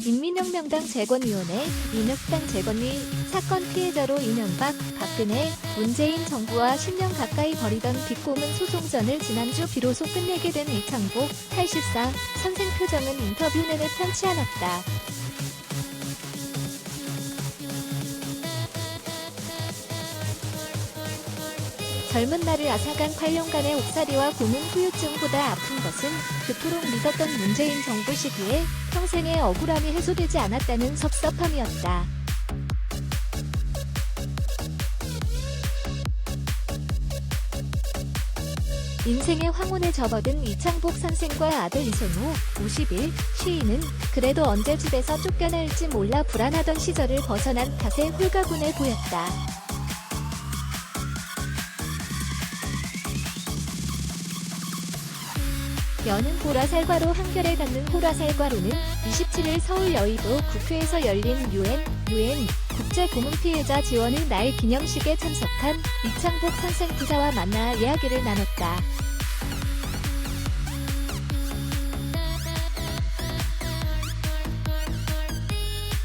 인민혁명당 재건위원회, 인혁당 재건위 사건 피해자로 이명박, 박근혜, 문재인 정부와 10년 가까이 벌이던 비꼬문 소송전을 지난주 비로소 끝내게 된 이창복 84 선생 표정은 인터뷰 내내 편치 않았다. 젊은 날을 앗아간 8년간의 옥살이와 고문 후유증보다 아픈 것은 그토록 믿었던 문재인 정부 시기에 평생의 억울함이 해소되지 않았다는 섭섭함이었다. 인생의 황혼에 접어든 이창복 선생과 아들 이선우 51 시인은 그래도 언제 집에서 쫓겨날지 몰라 불안하던 시절을 벗어난 탓에 홀가분해 보였다. 여는 보라살과로 한결에 닿는 호라살과로는 27일 서울 여의도 국회에서 열린 UN 국제고문 피해자 지원의 날 기념식에 참석한 이창복 선생 기자와 만나 이야기를 나눴다.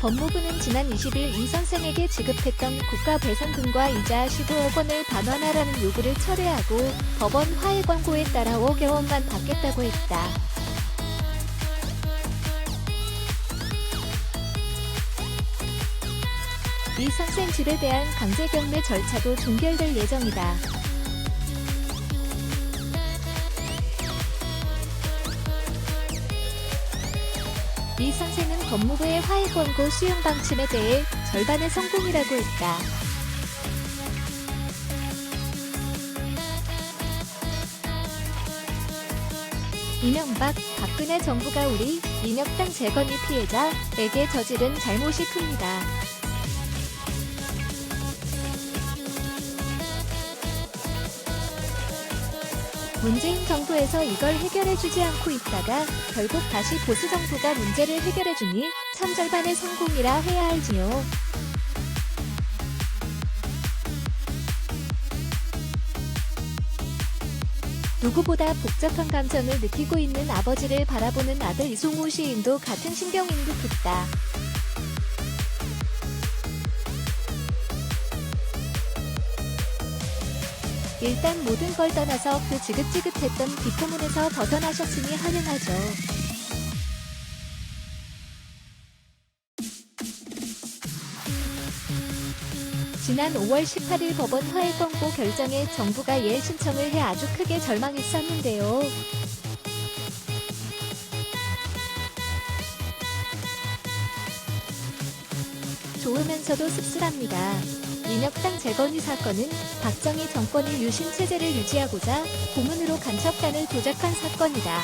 법무부는 지난 20일 이 선생에게 지급했던 국가배상금과 이자 15억 원을 반환하라는 요구를 철회하고 법원 화해 권고에 따라 5억 원만 받겠다고 했다. 이 선생 집에 대한 강제경매 절차도 종결될 예정이다. 이 선생은 법무부의 화해 권고 수용 방침에 대해 절반의 성공이라고 했다. 이명박, 박근혜 정부가 우리 인혁당 재건위 피해자에게 저지른 잘못이 큽니다. 문재인 정부에서 이걸 해결해주지 않고 있다가 결국 다시 보수 정부가 문제를 해결해주니 참 절반의 성공이라 해야 할지요. 누구보다 복잡한 감정을 느끼고 있는 아버지를 바라보는 아들 이송우 시인도 같은 신경인 듯했다. 일단 모든 걸 떠나서 그 지긋지긋했던 비꼬문에서 벗어나셨으니 환영하죠. 지난 5월 18일 법원 화해 권고 결정에 정부가 예일 신청을 해 아주 크게 절망했었는데요. 좋으면서도 씁쓸합니다. 인혁당 재건위 사건은 박정희 정권이 유신체제를 유지하고자 고문으로 간첩단을 조작한 사건이다.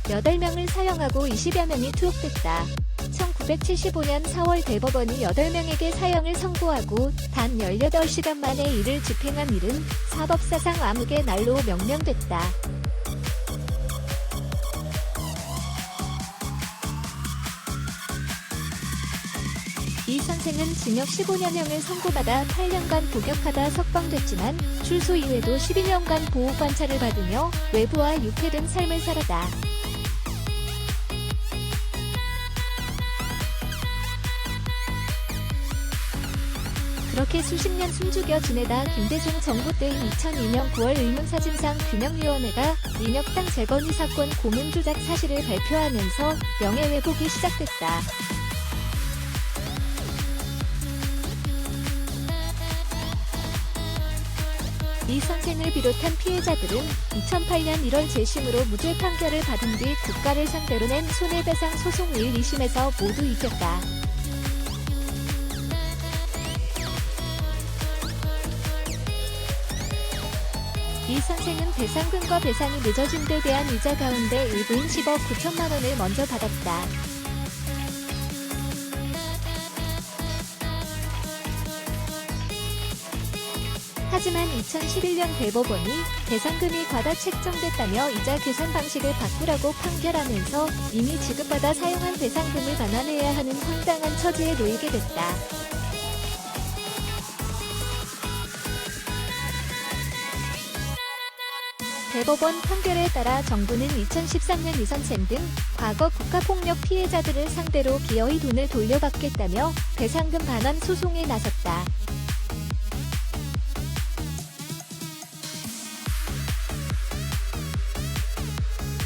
8명을 사형하고 20여 명이 투옥됐다. 1975년 4월 대법원이 8명에게 사형을 선고하고 단 18시간 만에 이를 집행한 일은 사법사상 암흑의 날로 명명됐다. 이 선생은 징역 15년형을 선고받아 8년간 복역하다 석방됐지만 출소 이후에도 12년간 보호관찰을 받으며 외부와 유폐된 삶을 살았다. 그렇게 수십 년 숨죽여 지내다 김대중 정부 때인 2002년 9월 의문사진상 규명위원회가 인혁당 재건위 사건 고문 조작 사실을 발표하면서 명예회복이 시작됐다. 이 선생을 비롯한 피해자들은 2008년 1월 재심으로 무죄 판결을 받은 뒤 국가를 상대로 낸 손해배상 소송 1, 2심에서 모두 이겼다. 이 선생은 배상금과 배상이 늦어진 데 대한 이자 가운데 일부인 10억 9천만 원을 먼저 받았다. 하지만 2011년 대법원이 배상금이 과다 책정됐다며 이자 계산 방식을 바꾸라고 판결하면서 이미 지급받아 사용한 배상금을 반환해야 하는 황당한 처지에 놓이게 됐다. 대법원 판결에 따라 정부는 2013년 이 선생 등 과거 국가폭력 피해자들을 상대로 기어이 돈을 돌려받겠다며 배상금 반환 소송에 나섰다.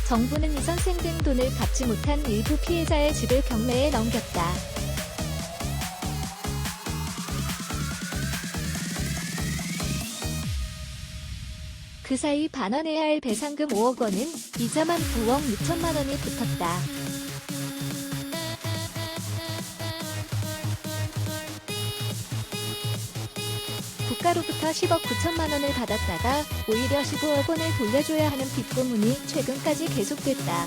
정부는 이 선생 등 돈을 갚지 못한 일부 피해자의 집을 경매에 넘겼다. 그 사이 반환해야 할 배상금 5억 원은 이자만 9억 6천만 원이 붙었다. 국가로부터 10억 9천만 원을 받았다가 오히려 15억 원을 돌려줘야 하는 빚고문이 최근까지 계속됐다.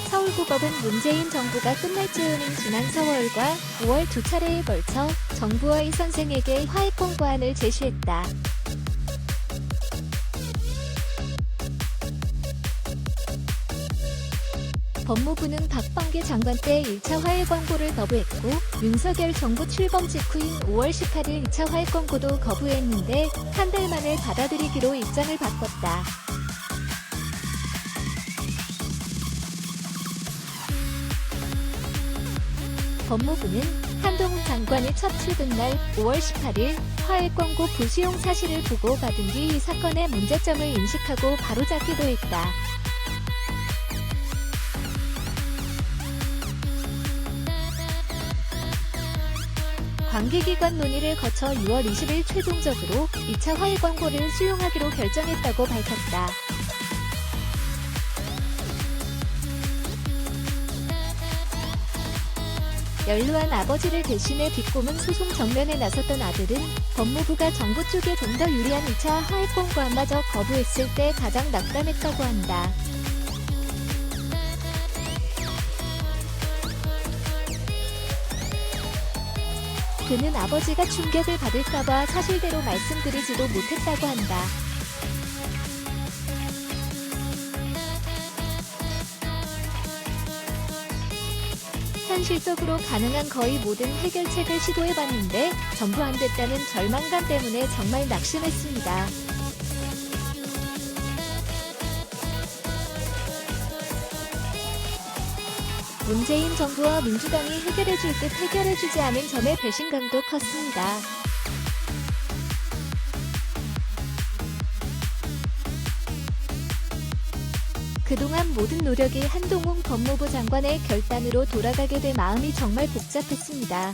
서울고법은 문재인 정부가 끝날 즈음인 지난 4월과 5월 두 차례에 걸쳐 정부와 이 선생에게 화해권 고안을 제시했다. 법무부는 박범계 장관 때 1차 화해 권고를 거부했고 윤석열 정부 출범 직후인 5월 18일 2차 화해 권고도 거부했는데 한 달 만에 받아들이기로 입장을 바꿨다. 법무부는 한동훈 장관이 첫 출근날 5월 18일 화해 권고 불수용 사실을 보고받은 뒤 이 사건의 문제점을 인식하고 바로잡기도 했다. 관계기관 논의를 거쳐 6월 20일 최종적으로 2차 화해 권고를 수용하기로 결정했다고 밝혔다. 연루한 아버지를 대신해 빚고문 소송 정면에 나섰던 아들은 법무부가 정부 쪽에 좀 더 유리한 2차 화해권 고안마저 거부했을 때 가장 낙담했다고 한다. 그는 아버지가 충격을 받을까봐 사실대로 말씀드리지도 못했다고 한다. 현실적으로 가능한 거의 모든 해결책을 시도해봤는데 전부 안 됐다는 절망감 때문에 정말 낙심했습니다. 문재인 정부와 민주당이 해결해줄 듯 해결해주지 않은 점의 배신감도 컸습니다. 그동안 모든 노력이 한동훈 법무부 장관의 결단으로 돌아가게 돼 마음이 정말 복잡했습니다.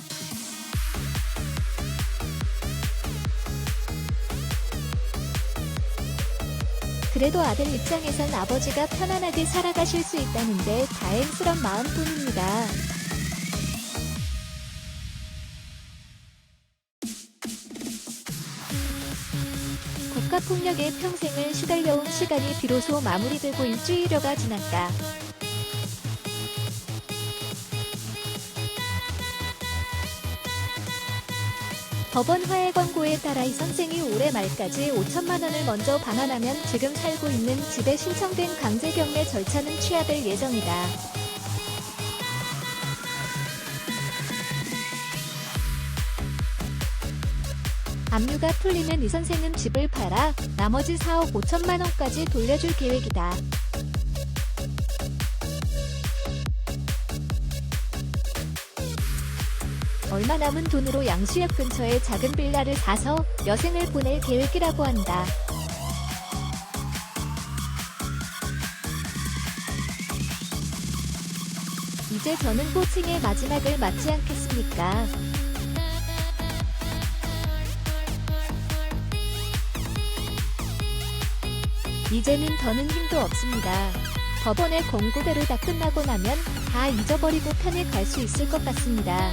그래도 아들 입장에선 아버지가 편안하게 살아가실 수 있다는데 다행스런 마음뿐입니다. 국가폭력에 평생을 시달려온 시간이 비로소 마무리되고 일주일여가 지났다. 법원 화해 권고에 따라 이 선생이 올해 말까지 5천만 원을 먼저 반환하면 지금 살고 있는 집에 신청된 강제 경매 절차는 취하될 예정이다. 압류가 풀리면 이 선생은 집을 팔아 나머지 4억 5천만 원까지 돌려줄 계획이다. 얼마 남은 돈으로 양수역 근처에 작은 빌라를 사서 여생을 보낼 계획이라고 한다. 이제 저는 호칭의 마지막을 맞지 않겠습니까? 이제는 더는 힘도 없습니다. 법원의 권고대로 다 끝나고 나면 다 잊어버리고 편히 갈 수 있을 것 같습니다.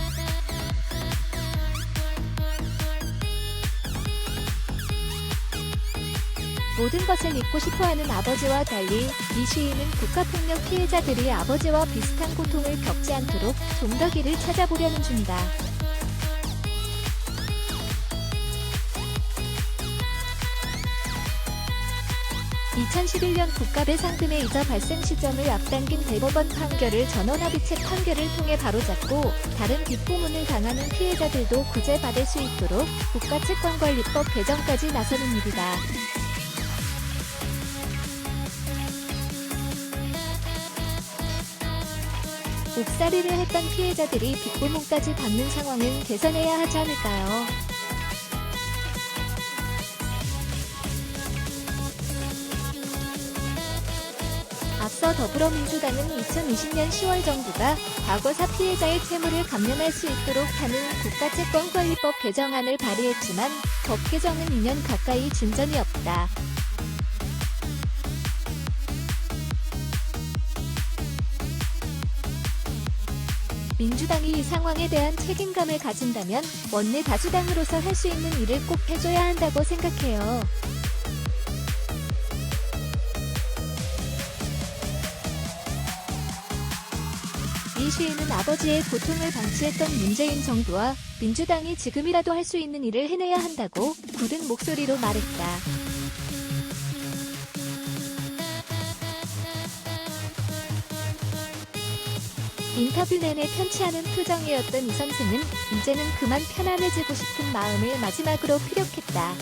모든 것을 잊고 싶어하는 아버지와 달리 이 시인은 국가폭력 피해자들이 아버지와 비슷한 고통을 겪지 않도록 좀 더 길을 찾아보려는 중이다. 2011년 국가배상금의 발생 시점을 앞당긴 대법원 판결을 전원합의체 판결을 통해 바로잡고 다른 뒷부문을 당하는 피해자들도 구제받을 수 있도록 국가채권관리법 개정까지 나서는 일이다. 옥살이를 했던 피해자들이 뒷부문까지 받는 상황은 개선해야 하지 않을까요? 앞서 더불어민주당은 2020년 10월 정부가 과거사 피해자의 채무를 감면할 수 있도록 하는 국가채권관리법 개정안을 발의했지만 법 개정은 2년 가까이 진전이 없다. 민주당이 이 상황에 대한 책임감을 가진다면 원내 다수당으로서 할 수 있는 일을 꼭 해줘야 한다고 생각해요. 이 시위는 아버지의 고통을 방치했던 문재인 정부와 민주당이 지금이라도 할 수 있는 일을 해내야 한다고 굳은 목소리로 말했다. 인터뷰 내내 편치 않은 표정이었던 이 선수는 이제는 그만 편안해지고 싶은 마음을 마지막으로 피력했다.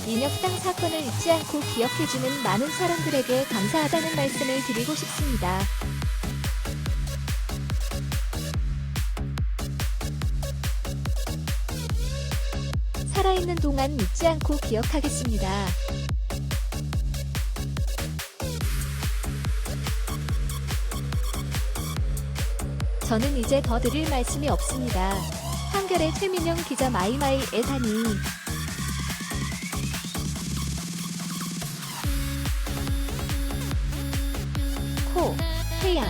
인혁당 사건을 잊지 않고 기억해주는 많은 사람들에게 감사하다는 말씀을 드리고 싶습니다. 살아있는 동안 잊지 않고 기억하겠습니다. 저는 이제 더 드릴 말씀이 없습니다. 한겨레 최민영 기자 마이마이 애사니 코, 태양